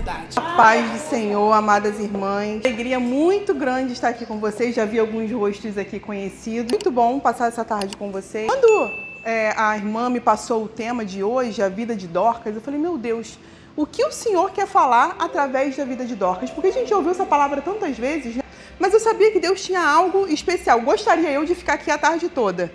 oportunidade. A paz do Senhor, amadas irmãs. Alegria muito grande estar aqui com vocês. Já vi alguns rostos aqui conhecidos. Muito bom passar essa tarde com vocês. Quando a irmã me passou o tema de hoje, a vida de Dorcas, eu falei, meu Deus, o que o Senhor quer falar através da vida de Dorcas? Porque a gente ouviu essa palavra tantas vezes, né? Mas eu sabia que Deus tinha algo especial. Gostaria eu de ficar aqui a tarde toda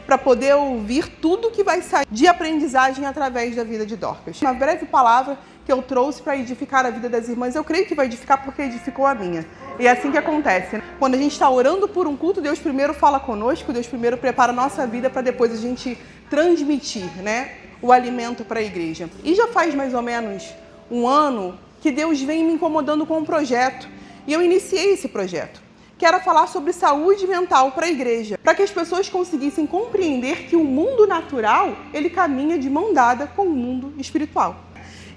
para poder ouvir tudo que vai sair de aprendizagem através da vida de Dorcas. Uma breve palavra que eu trouxe para edificar a vida das irmãs, eu creio que vai edificar porque edificou a minha. E é assim que acontece, né? Quando a gente está orando por um culto, Deus primeiro fala conosco, Deus primeiro prepara a nossa vida para depois a gente transmitir, né, o alimento para a igreja. E já faz mais ou menos um ano que Deus vem me incomodando com um projeto. E eu iniciei esse projeto, que era falar sobre saúde mental para a igreja, para que as pessoas conseguissem compreender que o mundo natural, ele caminha de mão dada com o mundo espiritual.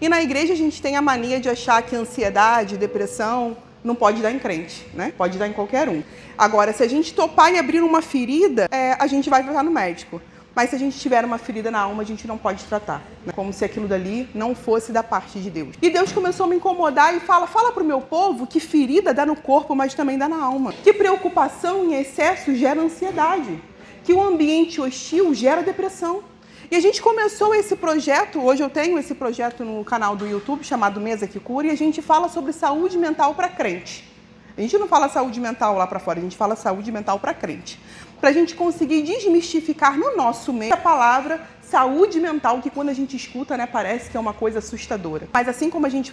E na igreja a gente tem a mania de achar que ansiedade, depressão, não pode dar em crente, né? Pode dar em qualquer um. Agora, se a gente topar e abrir uma ferida, a gente vai tratar no médico. Mas se a gente tiver uma ferida na alma, a gente não pode tratar, né? Como se aquilo dali não fosse da parte de Deus. E Deus começou a me incomodar e fala para o meu povo que ferida dá no corpo, mas também dá na alma. Que preocupação em excesso gera ansiedade. Que o ambiente hostil gera depressão. E a gente começou esse projeto, hoje eu tenho esse projeto no canal do YouTube, chamado Mesa que Cura, e a gente fala sobre saúde mental para crente. A gente não fala saúde mental lá para fora, a gente fala saúde mental para crente. Para a gente conseguir desmistificar no nosso meio a palavra saúde mental, que quando a gente escuta, né, parece que é uma coisa assustadora. Mas assim como a gente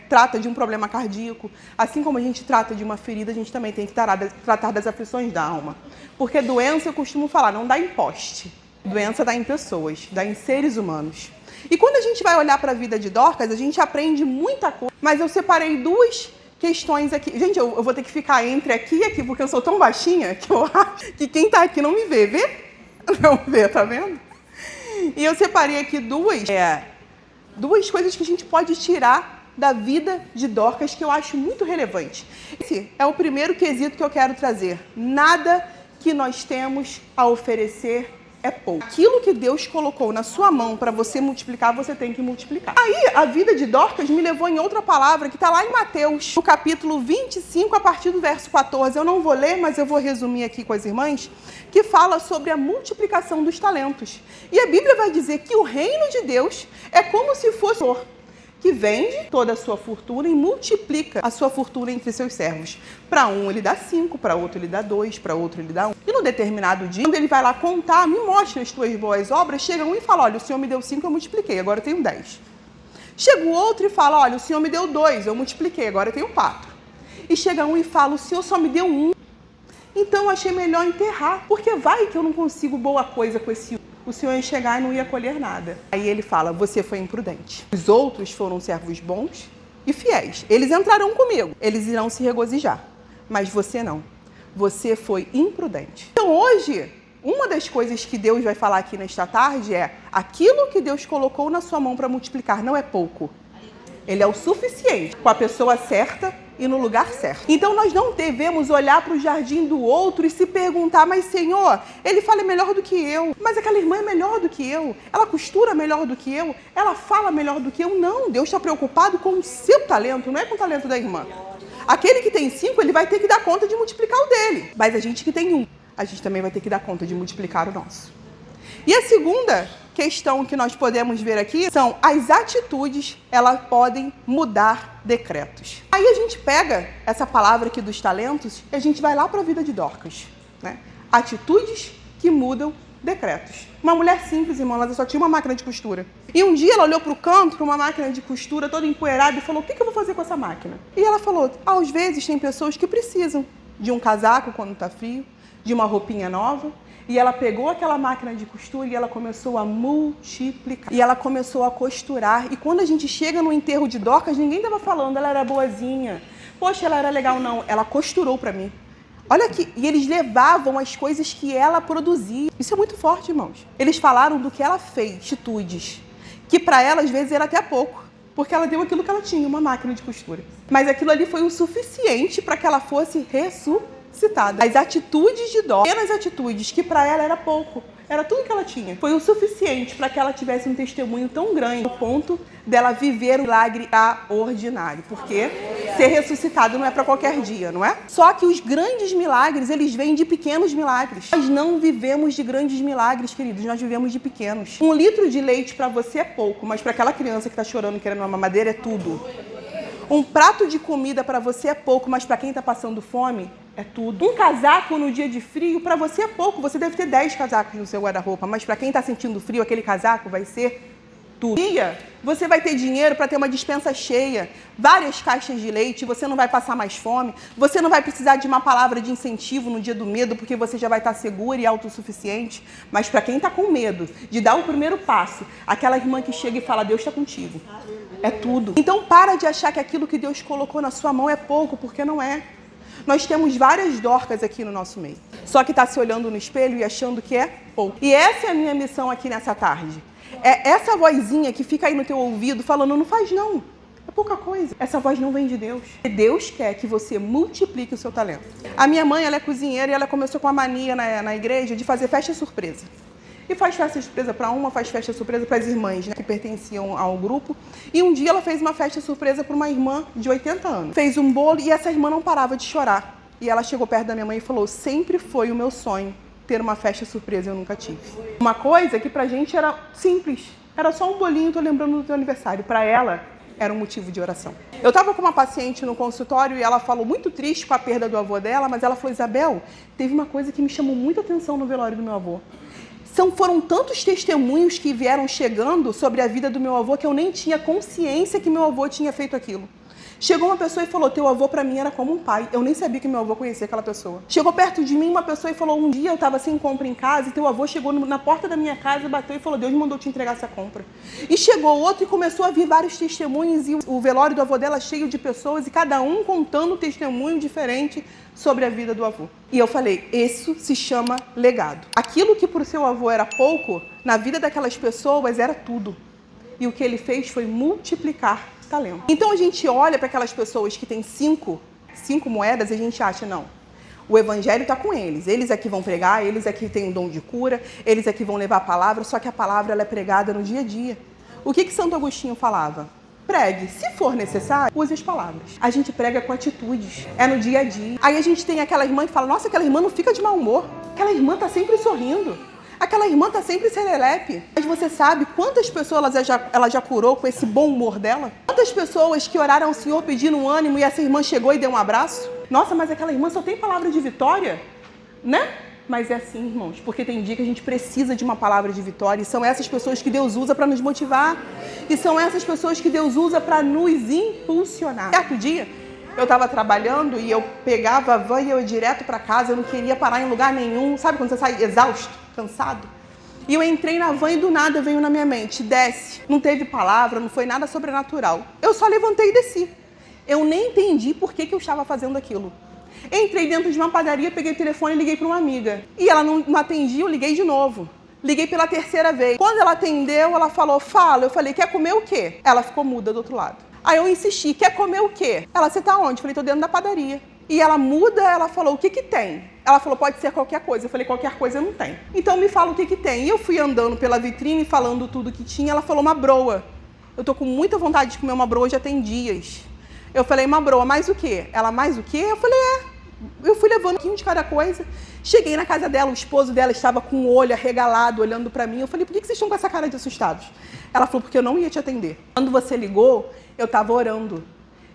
trata de um problema cardíaco, assim como a gente trata de uma ferida, a gente também tem que tratar das aflições da alma. Porque doença, eu costumo falar, não dá em poste. Doença dá em pessoas, dá em seres humanos. E quando a gente vai olhar para a vida de Dorcas, a gente aprende muita coisa. Mas eu separei duas questões aqui. Gente, eu vou ter que ficar entre aqui e aqui, porque eu sou tão baixinha que eu acho que quem tá aqui não me vê. Vê? Não vê, tá vendo? E eu separei aqui duas coisas que a gente pode tirar da vida de Dorcas que eu acho muito relevante. Esse é o primeiro quesito que eu quero trazer. Nada que nós temos a oferecer é pouco. Aquilo que Deus colocou na sua mão para você multiplicar, você tem que multiplicar. Aí, a vida de Dorcas me levou em outra palavra que está lá em Mateus, no capítulo 25, a partir do verso 14. Eu não vou ler, mas eu vou resumir aqui com as irmãs, que fala sobre a multiplicação dos talentos. E a Bíblia vai dizer que o reino de Deus é como se fosse que vende toda a sua fortuna e multiplica a sua fortuna entre seus servos. Para um ele dá 5, para outro ele dá 2, para outro ele dá 1. E no determinado dia, quando ele vai lá contar, me mostra as tuas boas obras, chega um e fala, olha, o Senhor me deu 5, eu multipliquei, agora eu tenho 10. Chega o outro e fala, olha, o Senhor me deu 2, eu multipliquei, agora eu tenho 4. E chega um e fala, o Senhor só me deu 1. Então eu achei melhor enterrar, porque vai que eu não consigo boa coisa com esse 1. O Senhor ia chegar e não ia colher nada. Aí ele fala, você foi imprudente. Os outros foram servos bons e fiéis. Eles entrarão comigo, eles irão se regozijar. Mas você não. Você foi imprudente. Então hoje, uma das coisas que Deus vai falar aqui nesta tarde é aquilo que Deus colocou na sua mão para multiplicar não é pouco. Ele é o suficiente com a pessoa certa e no lugar certo. Então nós não devemos olhar para o jardim do outro e se perguntar, mas Senhor, ele fala melhor do que eu, mas aquela irmã é melhor do que eu, ela costura melhor do que eu, ela fala melhor do que eu. Não, Deus está preocupado com o seu talento, não é com o talento da irmã. Aquele que tem 5, ele vai ter que dar conta de multiplicar o dele, mas a gente que tem 1, a gente também vai ter que dar conta de multiplicar o nosso. E a segunda questão que nós podemos ver aqui são as atitudes, elas podem mudar decretos. Aí a gente pega essa palavra aqui dos talentos e a gente vai lá para a vida de Dorcas, né? Atitudes que mudam decretos. Uma mulher simples, irmã, ela só tinha uma máquina de costura. E um dia ela olhou para o canto, para uma máquina de costura toda empoeirada e falou, o que eu vou fazer com essa máquina? E ela falou, às vezes tem pessoas que precisam de um casaco quando está frio, de uma roupinha nova. E ela pegou aquela máquina de costura e ela começou a multiplicar. E ela começou a costurar. E quando a gente chega no enterro de Dorcas, ninguém estava falando, ela era boazinha. Poxa, ela era legal. Não, ela costurou para mim. Olha aqui. E eles levavam as coisas que ela produzia. Isso é muito forte, irmãos. Eles falaram do que ela fez, atitudes. Que para ela, às vezes, era até pouco. Porque ela deu aquilo que ela tinha, uma máquina de costura. Mas aquilo ali foi o suficiente para que ela fosse ressuscitada. As atitudes de Dorcas, pequenas atitudes, que para ela era pouco, Era tudo que ela tinha. Foi o suficiente para que ela tivesse um testemunho tão grande, ao ponto dela viver um milagre extraordinário. Porque ser ressuscitado não é para qualquer dia, não é? Só que os grandes milagres, eles vêm de pequenos milagres. Nós não vivemos de grandes milagres, queridos. Nós vivemos de pequenos. 1 litro de leite para você é pouco, mas para aquela criança que está chorando querendo uma mamadeira é tudo. Um prato de comida para você é pouco, mas para quem está passando fome, é tudo. Um casaco no dia de frio, para você é pouco. Você deve ter 10 casacos no seu guarda-roupa, mas para quem está sentindo frio, aquele casaco vai ser tudo. Você vai ter dinheiro para ter uma despensa cheia, várias caixas de leite, você não vai passar mais fome, você não vai precisar de uma palavra de incentivo no dia do medo, porque você já vai estar segura e autossuficiente. Mas para quem está com medo de dar o primeiro passo, aquela irmã que chega e fala, Deus está contigo. É tudo. Então para de achar que aquilo que Deus colocou na sua mão é pouco, porque não é. Nós temos várias Dorcas aqui no nosso meio. Só que está se olhando no espelho e achando que é pouco. E essa é a minha missão aqui nessa tarde. É essa vozinha que fica aí no teu ouvido falando, não faz não. É pouca coisa. Essa voz não vem de Deus. Deus quer que você multiplique o seu talento. A minha mãe, ela é cozinheira e ela começou com a mania na igreja de fazer festa surpresa. E faz festa surpresa para uma, faz festa surpresa para as irmãs, né, que pertenciam ao grupo. E um dia ela fez uma festa surpresa para uma irmã de 80 anos. Fez um bolo e essa irmã não parava de chorar. E ela chegou perto da minha mãe e falou, sempre foi o meu sonho ter uma festa surpresa, eu nunca tive. Uma coisa que pra gente era simples. Era só um bolinho, tô lembrando do teu aniversário. Para ela, era um motivo de oração. Eu estava com uma paciente no consultório e ela falou muito triste com a perda do avô dela, mas ela falou, Isabel, teve uma coisa que me chamou muita atenção no velório do meu avô. Foram tantos testemunhos que vieram chegando sobre a vida do meu avô que eu nem tinha consciência que meu avô tinha feito aquilo. Chegou uma pessoa e falou, teu avô para mim era como um pai. Eu nem sabia que meu avô conhecia aquela pessoa. Chegou perto de mim uma pessoa e falou, um dia eu estava sem compra em casa e teu avô chegou na porta da minha casa, bateu e falou, Deus mandou te entregar essa compra. E chegou outro e começou a vir vários testemunhos e o velório do avô dela cheio de pessoas e cada um contando um testemunho diferente sobre a vida do avô. E eu falei, isso se chama legado. Aquilo que para o seu avô era pouco, na vida daquelas pessoas era tudo. E o que ele fez foi multiplicar talento. Então a gente olha para aquelas pessoas que têm cinco moedas e a gente acha, não, o evangelho está com eles. Eles é que vão pregar, eles é que têm o dom de cura, eles é que vão levar a palavra, só que a palavra ela é pregada no dia a dia. O que Santo Agostinho falava? Pregue, se for necessário, use as palavras. A gente prega com atitudes, é no dia a dia. Aí a gente tem aquela irmã que fala, nossa, aquela irmã não fica de mau humor. Aquela irmã está sempre sorrindo. Aquela irmã está sempre serelepe. Mas você sabe quantas pessoas ela já curou com esse bom humor dela? Quantas pessoas que oraram ao Senhor pedindo um ânimo e essa irmã chegou e deu um abraço? Nossa, mas aquela irmã só tem palavra de vitória, né? Mas é assim, irmãos, porque tem dia que a gente precisa de uma palavra de vitória e são essas pessoas que Deus usa para nos motivar e são essas pessoas que Deus usa para nos impulsionar. Certo dia, eu estava trabalhando e eu pegava a van e eu ia direto para casa, eu não queria parar em lugar nenhum. Sabe quando você sai exausto, cansado? E eu entrei na van e do nada veio na minha mente, desce. Não teve palavra, não foi nada sobrenatural. Eu só levantei e desci. Eu nem entendi por que eu estava fazendo aquilo. Entrei dentro de uma padaria, peguei o telefone e liguei para uma amiga. E ela não atendia, eu liguei de novo. Liguei pela terceira vez. Quando ela atendeu, ela falou, fala. Eu falei, quer comer o quê? Ela ficou muda do outro lado. Aí eu insisti, quer comer o quê? Ela, você tá onde? Eu falei, tô dentro da padaria. E ela muda, ela falou, o que que tem? Ela falou, pode ser qualquer coisa. Eu falei, qualquer coisa não tem. Então me fala o que que tem. E eu fui andando pela vitrine, falando tudo que tinha. Ela falou, uma broa. Eu tô com muita vontade de comer uma broa, já tem dias. Eu falei, uma broa, mais o quê? Ela, mais o quê? Eu falei, Eu fui levando um pouquinho de cada coisa. Cheguei na casa dela, o esposo dela estava com o olho arregalado, olhando para mim. Eu falei, por que vocês estão com essa cara de assustados? Ela falou, porque eu não ia te atender. Quando você ligou, eu estava orando.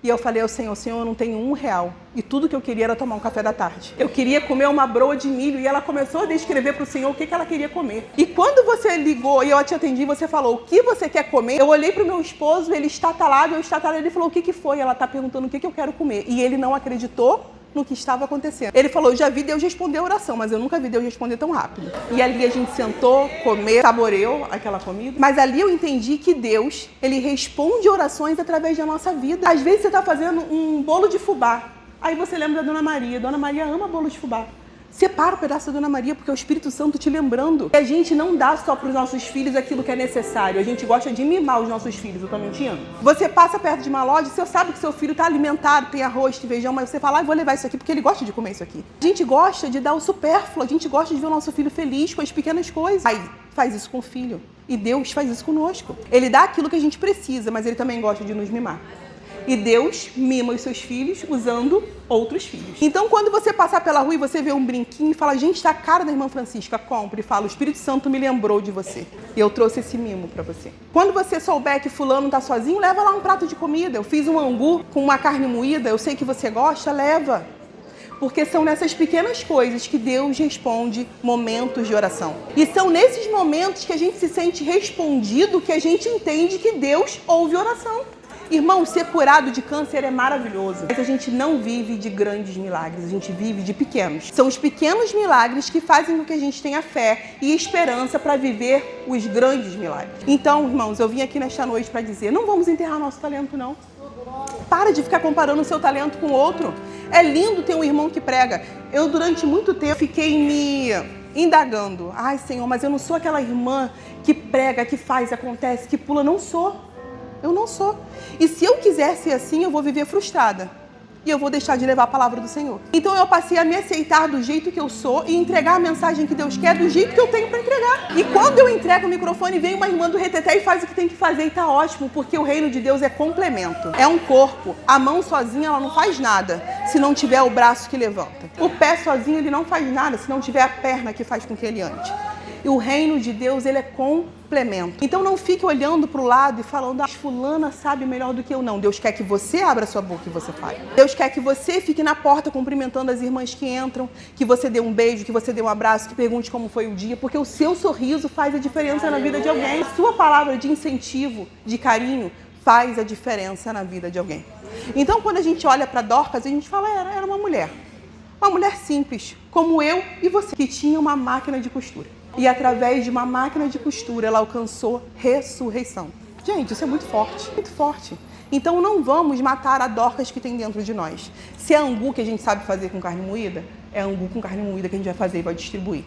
E eu falei ao Senhor, Senhor, eu não tenho R$1. E tudo que eu queria era tomar um café da tarde. Eu queria comer uma broa de milho. E ela começou a descrever para o Senhor o que ela queria comer. E quando você ligou e eu te atendi, você falou, o que você quer comer? Eu olhei para o meu esposo, ele estatalado, ele falou, o que foi? Ela está perguntando o que eu quero comer. E ele não acreditou no que estava acontecendo. Ele falou, eu já vi Deus responder a oração, mas eu nunca vi Deus responder tão rápido. E ali a gente sentou, comeu, saboreou aquela comida. Mas ali eu entendi que Deus, ele responde orações através da nossa vida. Às vezes você está fazendo um bolo de fubá. Aí você lembra da Dona Maria. Dona Maria ama bolo de fubá. Separa o pedaço da Dona Maria, porque é o Espírito Santo te lembrando. E a gente não dá só para os nossos filhos aquilo que é necessário. A gente gosta de mimar os nossos filhos, eu tô mentindo? Você passa perto de uma loja e você sabe que seu filho tá alimentado, tem arroz, tem feijão, mas você fala, vou levar isso aqui porque ele gosta de comer isso aqui. A gente gosta de dar o supérfluo, a gente gosta de ver o nosso filho feliz com as pequenas coisas. Aí, faz isso com o filho. E Deus faz isso conosco. Ele dá aquilo que a gente precisa, mas ele também gosta de nos mimar. E Deus mima os seus filhos usando outros filhos. Então, quando você passar pela rua e você vê um brinquinho e fala, gente, tá a cara da irmã Francisca, compre e fala, o Espírito Santo me lembrou de você. E eu trouxe esse mimo pra você. Quando você souber que fulano tá sozinho, leva lá um prato de comida. Eu fiz um angu com uma carne moída, eu sei que você gosta, leva. Porque são nessas pequenas coisas que Deus responde momentos de oração. E são nesses momentos que a gente se sente respondido, que a gente entende que Deus ouve oração. Irmão, ser curado de câncer é maravilhoso, mas a gente não vive de grandes milagres, a gente vive de pequenos. São os pequenos milagres que fazem com que a gente tenha fé e esperança para viver os grandes milagres. Então, irmãos, eu vim aqui nesta noite para dizer, não vamos enterrar nosso talento, não. Para de ficar comparando o seu talento com o outro. É lindo ter um irmão que prega. Eu, durante muito tempo, fiquei me indagando. Ai, Senhor, mas eu não sou aquela irmã que prega, que faz, acontece, que pula. Não sou. Eu não sou. E se eu quiser ser assim, eu vou viver frustrada. E eu vou deixar de levar a palavra do Senhor. Então eu passei a me aceitar do jeito que eu sou e entregar a mensagem que Deus quer do jeito que eu tenho para entregar. E quando eu entrego o microfone, vem uma irmã do reteté e faz o que tem que fazer e tá ótimo, porque o reino de Deus é complemento. É um corpo. A mão sozinha, ela não faz nada se não tiver o braço que levanta. O pé sozinho, ele não faz nada se não tiver a perna que faz com que ele ande. E o reino de Deus, ele é complemento. Então não fique olhando para o lado e falando, fulana sabe melhor do que eu. Não, Deus quer que você abra sua boca e você fale. Deus quer que você fique na porta cumprimentando as irmãs que entram, que você dê um beijo, que você dê um abraço, que pergunte como foi o dia, porque o seu sorriso faz a diferença na vida de alguém. A sua palavra de incentivo, de carinho, faz a diferença na vida de alguém. Então quando a gente olha para Dorcas, a gente fala, era uma mulher simples, como eu e você, que tinha uma máquina de costura. E através de uma máquina de costura, ela alcançou ressurreição. Gente, isso é muito forte, muito forte. Então não vamos matar a Dorcas que tem dentro de nós. Se é angu que a gente sabe fazer com carne moída, é angu com carne moída que a gente vai fazer e vai distribuir.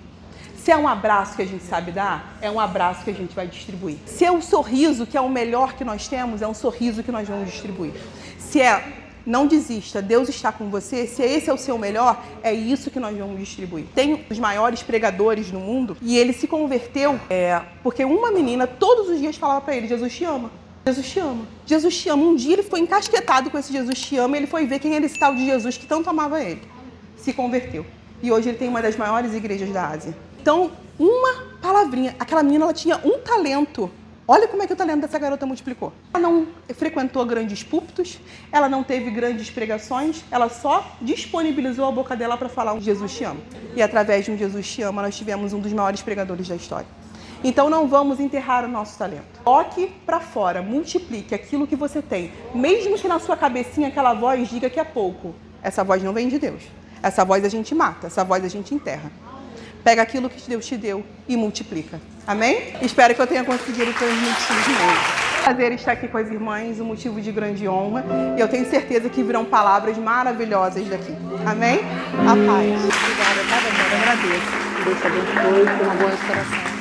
Se é um abraço que a gente sabe dar, é um abraço que a gente vai distribuir. Se é um sorriso que é o melhor que nós temos, é um sorriso que nós vamos distribuir. Se é não desista, Deus está com você, se esse é o seu melhor, é isso que nós vamos distribuir. Tem um dos maiores pregadores no mundo e ele se converteu porque uma menina todos os dias falava para ele, Jesus te ama, Jesus te ama, Jesus te ama. Um dia ele foi encasquetado com esse Jesus te ama e ele foi ver quem era esse tal de Jesus que tanto amava ele. Se converteu. E hoje ele tem uma das maiores igrejas da Ásia. Então, uma palavrinha, aquela menina ela tinha um talento. Olha como é que o talento dessa garota multiplicou. Ela não frequentou grandes púlpitos, ela não teve grandes pregações, ela só disponibilizou a boca dela para falar um Jesus te ama. E através de um Jesus te ama, nós tivemos um dos maiores pregadores da história. Então não vamos enterrar o nosso talento. Toque para fora, multiplique aquilo que você tem. Mesmo que na sua cabecinha aquela voz diga que é pouco. Essa voz não vem de Deus. Essa voz a gente mata, essa voz a gente enterra. Pega aquilo que Deus te deu e multiplica. Amém? Espero que eu tenha conseguido transmitir mesmo. Prazer estar aqui com as irmãs, um motivo de grande honra. E eu tenho certeza que virão palavras maravilhosas daqui. Amém? A paz. Obrigada, eu agradeço. Deus te abençoe, tenha uma boa restauração.